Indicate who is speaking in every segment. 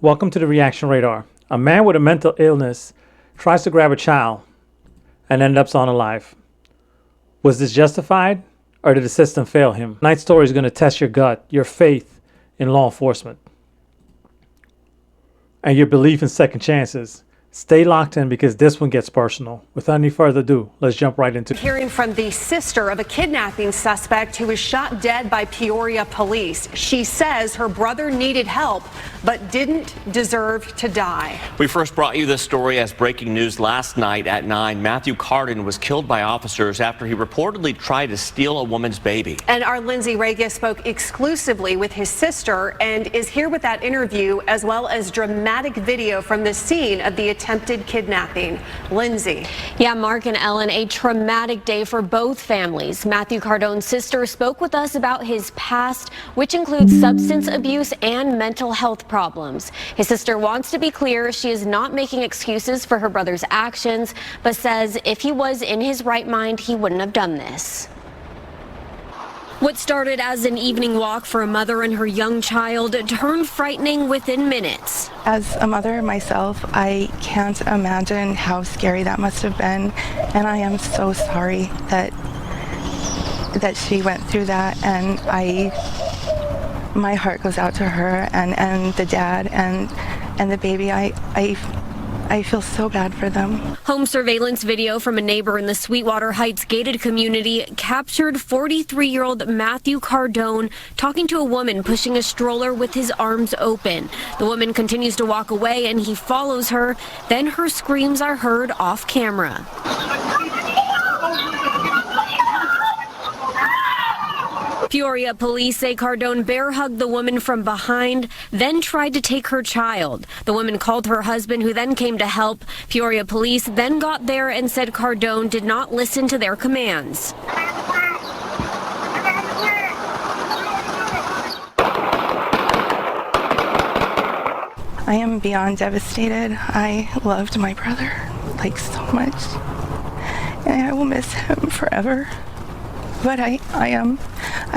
Speaker 1: Welcome to the Reaction Radar. A man with a mental illness tries to grab a child and ends up unalive. Was this justified, or did the system fail him? Tonight's story is going to test your gut, your faith in law enforcement, and your belief in second chances. Stay locked in because this one gets personal. Without any further ado, let's jump right into it.
Speaker 2: Hearing from the sister of a kidnapping suspect who was shot dead by Peoria police. She says her brother needed help but didn't deserve to die.
Speaker 3: We first brought you this story as breaking news last night at 9. Matthew Cardon was killed by officers after he reportedly tried to steal a woman's baby.
Speaker 2: And our Lindsay Regas spoke exclusively with his sister and is here with that interview as well as dramatic video from the scene of the attempted kidnapping. Lindsay.
Speaker 4: Yeah, Mark and Ellen, a traumatic day for both families. Matthew Cardon's sister spoke with us about his past, which includes substance abuse and mental health problems. His sister wants to be clear she is not making excuses for her brother's actions, but says if he was in his right mind, he wouldn't have done this. What started as an evening walk for a mother and her young child turned frightening within minutes.
Speaker 5: As a mother myself, I can't imagine how scary that must have been, and I am so sorry that she went through that, and my heart goes out to her and the dad and the baby. I feel so bad for them.
Speaker 4: Home surveillance video from a neighbor in the Sweetwater Heights gated community captured 43-year-old Matthew Cardon talking to a woman pushing a stroller with his arms open. The woman continues to walk away and he follows her. Then her screams are heard off camera. Peoria police say Cardon bear hugged the woman from behind, then tried to take her child. The woman called her husband, who then came to help. Peoria police then got there and said Cardon did not listen to their commands.
Speaker 5: I am beyond devastated. I loved my brother like so much, and I will miss him forever. But I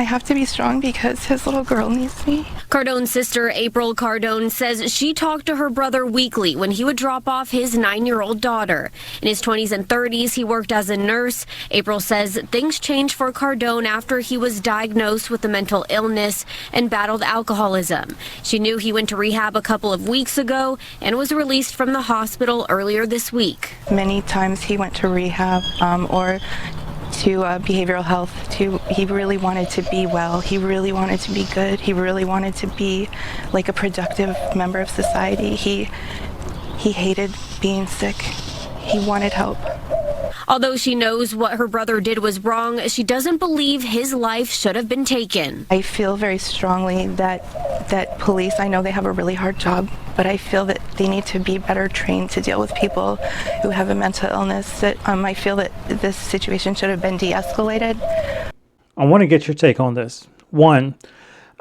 Speaker 5: have to be strong because his little girl needs me.
Speaker 4: Cardon's sister, April Cardon, says she talked to her brother weekly when he would drop off his 9-year-old daughter. In his 20s and 30s, he worked as a nurse. April says things changed for Cardon after he was diagnosed with a mental illness and battled alcoholism. She knew he went to rehab a couple of weeks ago and was released from the hospital earlier this week.
Speaker 5: Many times he went to rehab or to behavioral health. He really wanted to be well. He really wanted to be good. He really wanted to be like a productive member of society. He hated being sick. He wanted help.
Speaker 4: Although she knows what her brother did was wrong, she doesn't believe his life should have been taken.
Speaker 5: I feel very strongly that police, I know they have a really hard job, but I feel that they need to be better trained to deal with people who have a mental illness. I feel that this situation should have been de-escalated.
Speaker 1: I want to get your take on this. One,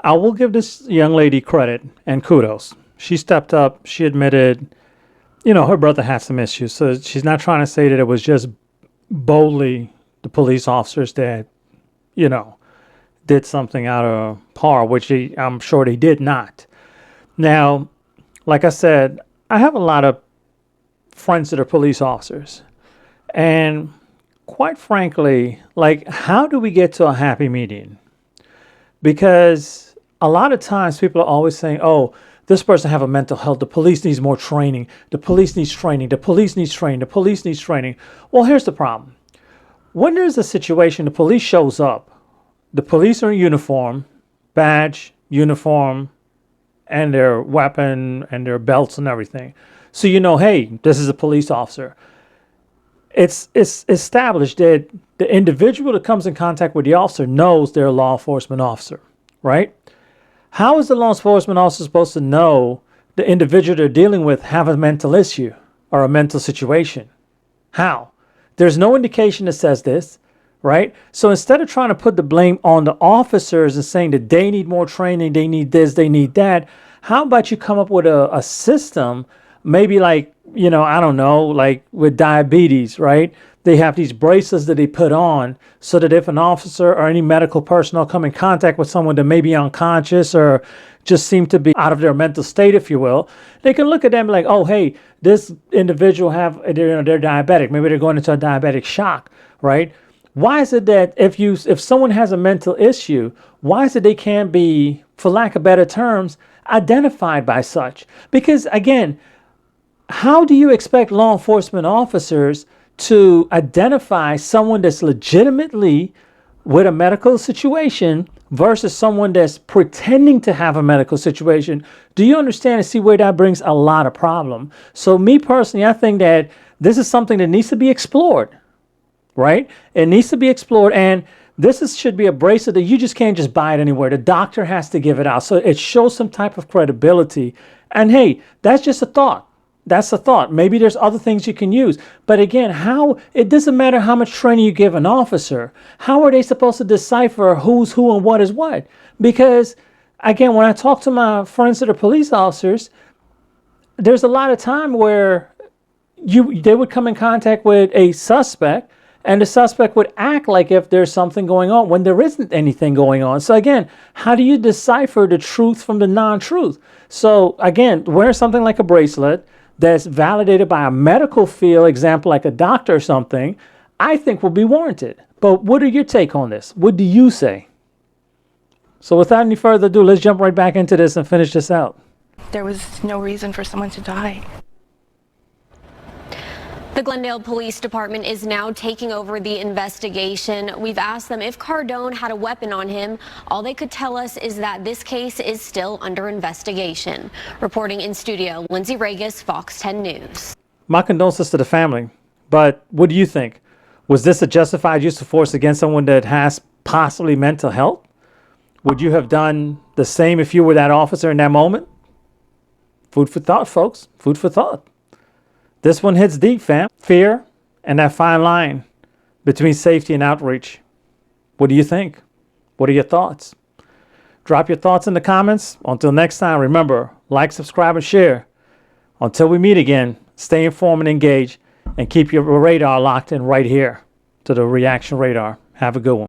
Speaker 1: I will give this young lady credit and kudos. She stepped up. She admitted, her brother had some issues. So she's not trying to say that it was just boldly the police officers that, did something out of par, which I'm sure they did not. Now, like I said, I have a lot of friends that are police officers. And quite frankly, how do we get to a happy median? Because a lot of times people are always saying, oh, this person have a mental health. The police needs more training. The police needs training. The police needs training. The police needs training. Well, here's the problem. When there's a situation, the police shows up. The police are in uniform, badge, uniform, and their weapon and their belts and everything. So hey, this is a police officer. It's established that the individual that comes in contact with the officer knows they're a law enforcement officer, right? How is the law enforcement officer supposed to know the individual they're dealing with have a mental issue or a mental situation? How? There's no indication that says this, right? So instead of trying to put the blame on the officers and saying that they need more training, they need this, they need that, how about you come up with a system maybe like, I don't know, like with diabetes, right? They have these bracelets that they put on so that if an officer or any medical personnel come in contact with someone that may be unconscious or just seem to be out of their mental state, if you will, they can look at them like, oh, hey, this individual they're diabetic. Maybe they're going into a diabetic shock, right? Why is it that if someone has a mental issue, why is it they can't be, for lack of better terms, identified by such? Because again, how do you expect law enforcement officers to identify someone that's legitimately with a medical situation versus someone that's pretending to have a medical situation? Do you understand and see where that brings a lot of problem? So me personally, I think that this is something that needs to be explored, right? It needs to be explored, and should be a bracelet that you just can't just buy it anywhere. The doctor has to give it out, so it shows some type of credibility. And hey, that's just a thought. That's a thought. Maybe there's other things you can use. But again, it doesn't matter how much training you give an officer. How are they supposed to decipher who's who and what is what? Because again, when I talk to my friends that are police officers, there's a lot of time where they would come in contact with a suspect, and the suspect would act like if there's something going on when there isn't anything going on. So again, how do you decipher the truth from the non-truth? So again, wear something like a bracelet that's validated by a medical field, example like a doctor or something, I think will be warranted. But what are your take on this? What do you say? So without any further ado, let's jump right back into this and finish this out.
Speaker 5: There was no reason for someone to die.
Speaker 4: The Glendale Police Department is now taking over the investigation. We've asked them if Cardone had a weapon on him. All they could tell us is that this case is still under investigation. Reporting in studio, Lindsay Regis, Fox 10 News.
Speaker 1: My condolences to the family, but what do you think? Was this a justified use of force against someone that has possibly mental health? Would you have done the same if you were that officer in that moment? Food for thought, folks. Food for thought. This one hits deep, fam. Fear and that fine line between safety and outreach. What do you think? What are your thoughts? Drop your thoughts in the comments. Until next time, remember, like, subscribe, and share. Until we meet again, stay informed and engaged, and keep your radar locked in right here to the Reaction Radar. Have a good one.